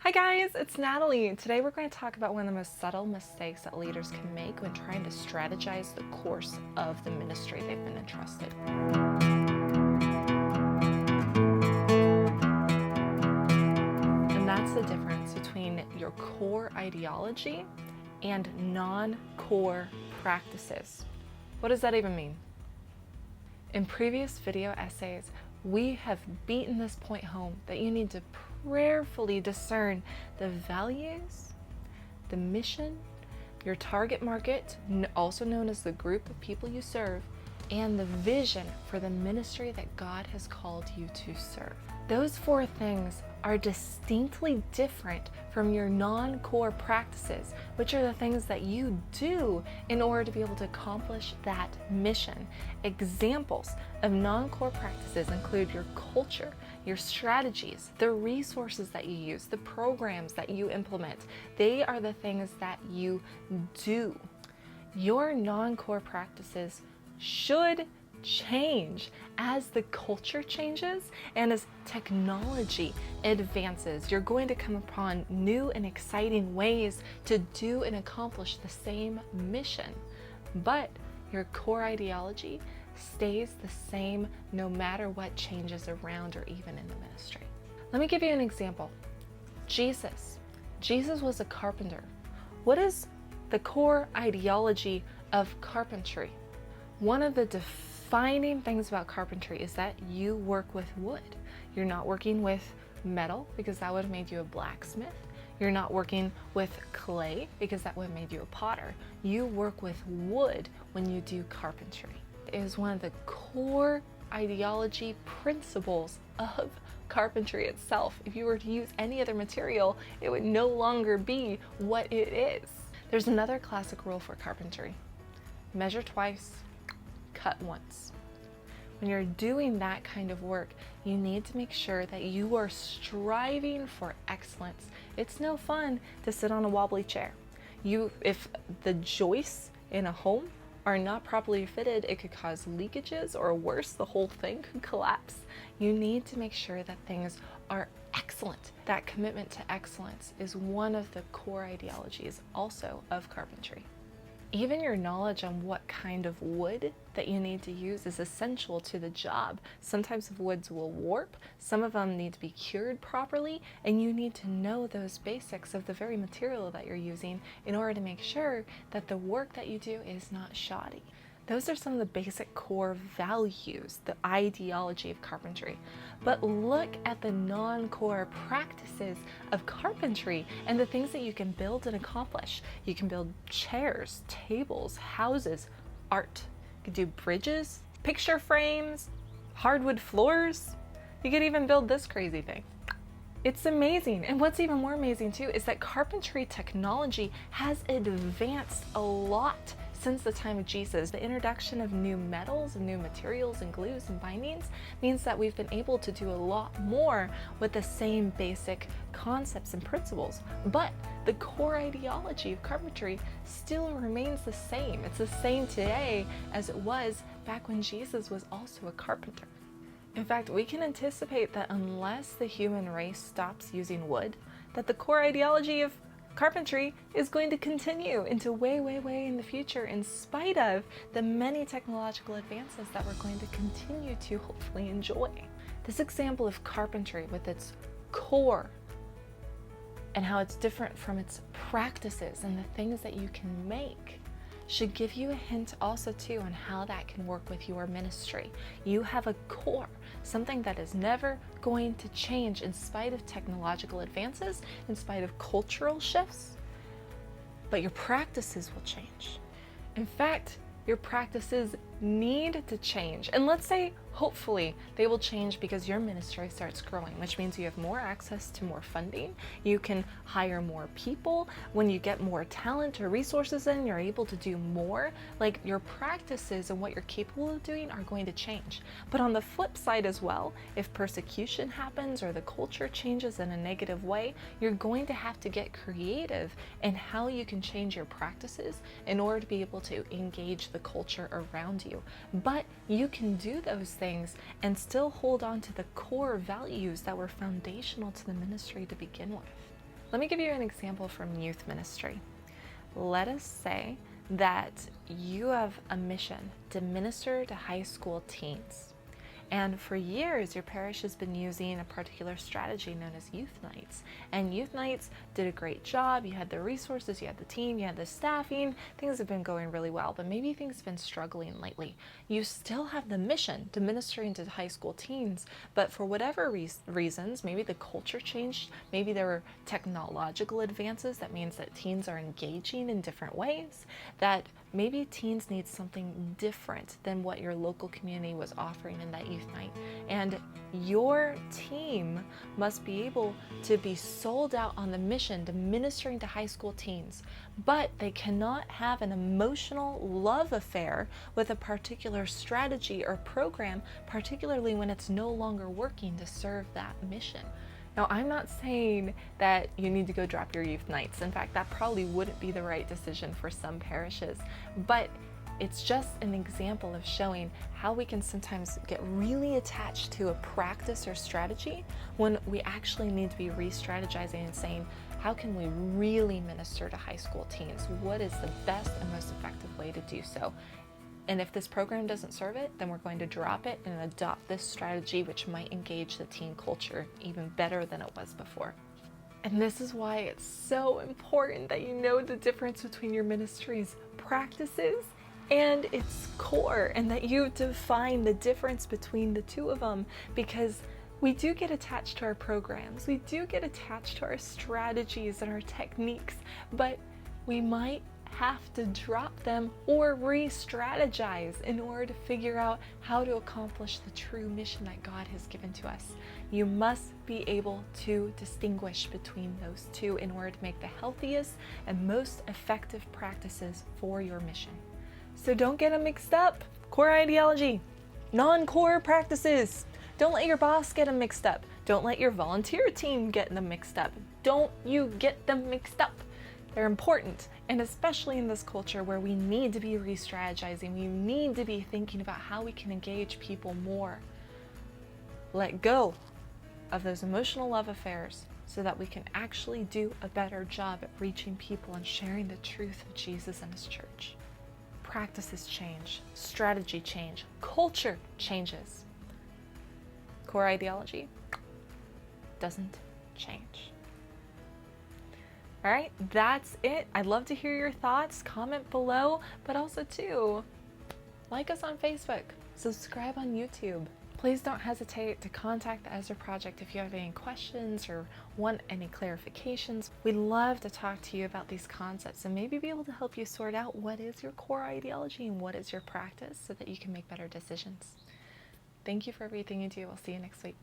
Hi guys, it's Natalie. Today we're going to talk about one of the most subtle mistakes that leaders can make when trying to strategize the course of the ministry they've been entrusted. And that's the difference between your core ideology and non-core practices. What does that even mean? In previous video essays, we have beaten this point home that you need to prayerfully discern the values, the mission, your target market, also known as the group of people you serve, and the vision for the ministry that God has called you to serve. Those four things are distinctly different from your non-core practices, which are the things that you do in order to be able to accomplish that mission. Examples of non-core practices include your culture, your strategies, the resources that you use, the programs that you implement. They are the things that you do. Your non-core practices should change as the culture changes and as technology advances. You're going to come upon new and exciting ways to do and accomplish the same mission, but your core ideology stays the same no matter what changes around or even in the ministry. Let me give you an example. Jesus was a carpenter. What is the core ideology of carpentry? One of the defining things about carpentry is that you work with wood. You're not working with metal because that would have made you a blacksmith. You're not working with clay because that would have made you a potter. You work with wood when you do carpentry. It is one of the core ideology principles of carpentry itself. If you were to use any other material, it would no longer be what it is. There's another classic rule for carpentry. Measure twice, cut once. When you're doing that kind of work, you need to make sure that you are striving for excellence. It's no fun to sit on a wobbly chair. If the joists in a home are not properly fitted, it could cause leakages, or worse, the whole thing could collapse. You need to make sure that things are excellent. That commitment to excellence is one of the core ideologies also of carpentry. Even your knowledge on what kind of wood that you need to use is essential to the job. Some types of woods will warp, some of them need to be cured properly, and you need to know those basics of the very material that you're using in order to make sure that the work that you do is not shoddy. Those are some of the basic core values, the ideology of carpentry. But look at the non-core practices of carpentry and the things that you can build and accomplish. You can build chairs, tables, houses, art. You can do bridges, picture frames, hardwood floors. You could even build this crazy thing. It's amazing. And what's even more amazing too is that carpentry technology has advanced a lot since the time of Jesus. The introduction of new metals and new materials and glues and bindings means that we've been able to do a lot more with the same basic concepts and principles. But the core ideology of carpentry still remains the same. It's the same today as it was back when Jesus was also a carpenter. In fact, we can anticipate that unless the human race stops using wood, that the core ideology of carpentry is going to continue into way in the future, in spite of the many technological advances that we're going to continue to hopefully enjoy. This example of carpentry with its core and how it's different from its practices and the things that you can make should give you a hint also too on how that can work with your ministry. You have a core, something that is never going to change in spite of technological advances, in spite of cultural shifts, but your practices will change. In fact, your practices need to change. And let's say, hopefully, they will change because your ministry starts growing, which means you have more access to more funding. You can hire more people. When you get more talent or resources in, you're able to do more. Like, your practices and what you're capable of doing are going to change. But on the flip side as well, if persecution happens or the culture changes in a negative way, you're going to have to get creative in how you can change your practices in order to be able to engage the culture around you. But you can do those things and still hold on to the core values that were foundational to the ministry to begin with. Let me give you an example from youth ministry. Let us say that you have a mission to minister to high school teens. And for years, your parish has been using a particular strategy known as youth nights. And youth nights did a great job. You had the resources, you had the team, you had the staffing. Things have been going really well, but maybe things have been struggling lately. You still have the mission to ministering to high school teens, but for whatever reasons, maybe the culture changed, maybe there were technological advances. That means that teens are engaging in different ways, that maybe teens need something different than what your local community was offering in that youth night. And your team must be able to be sold out on the mission to ministering to high school teens, but they cannot have an emotional love affair with a particular strategy or program, particularly when it's no longer working to serve that mission. Now, I'm not saying that you need to go drop your youth nights. In fact, that probably wouldn't be the right decision for some parishes, but it's just an example of showing how we can sometimes get really attached to a practice or strategy when we actually need to be re-strategizing and saying, how can we really minister to high school teens? What is the best and most effective way to do so? And if this program doesn't serve it, then we're going to drop it and adopt this strategy, which might engage the teen culture even better than it was before. And this is why it's so important that you know the difference between your ministry's practices and its core, and that you define the difference between the two of them, because we do get attached to our programs, we do get attached to our strategies and our techniques, but we might have to drop them or re-strategize in order to figure out how to accomplish the true mission that God has given to us. You must be able to distinguish between those two in order to make the healthiest and most effective practices for your mission. So don't get them mixed up. Core ideology, non-core practices. Don't let your boss get them mixed up. Don't let your volunteer team get them mixed up. Don't you get them mixed up. They're important, and especially in this culture where we need to be re-strategizing, we need to be thinking about how we can engage people more. Let go of those emotional love affairs so that we can actually do a better job at reaching people and sharing the truth of Jesus and His church. Practices change, strategy change, culture changes. Core ideology doesn't change. All right, that's it. I'd love to hear your thoughts. Comment below, but also too, like us on Facebook, subscribe on YouTube. Please don't hesitate to contact the Ezra Project if you have any questions or want any clarifications. We'd love to talk to you about these concepts and maybe be able to help you sort out what is your core ideology and what is your practice so that you can make better decisions. Thank you for everything you do. I'll see you next week.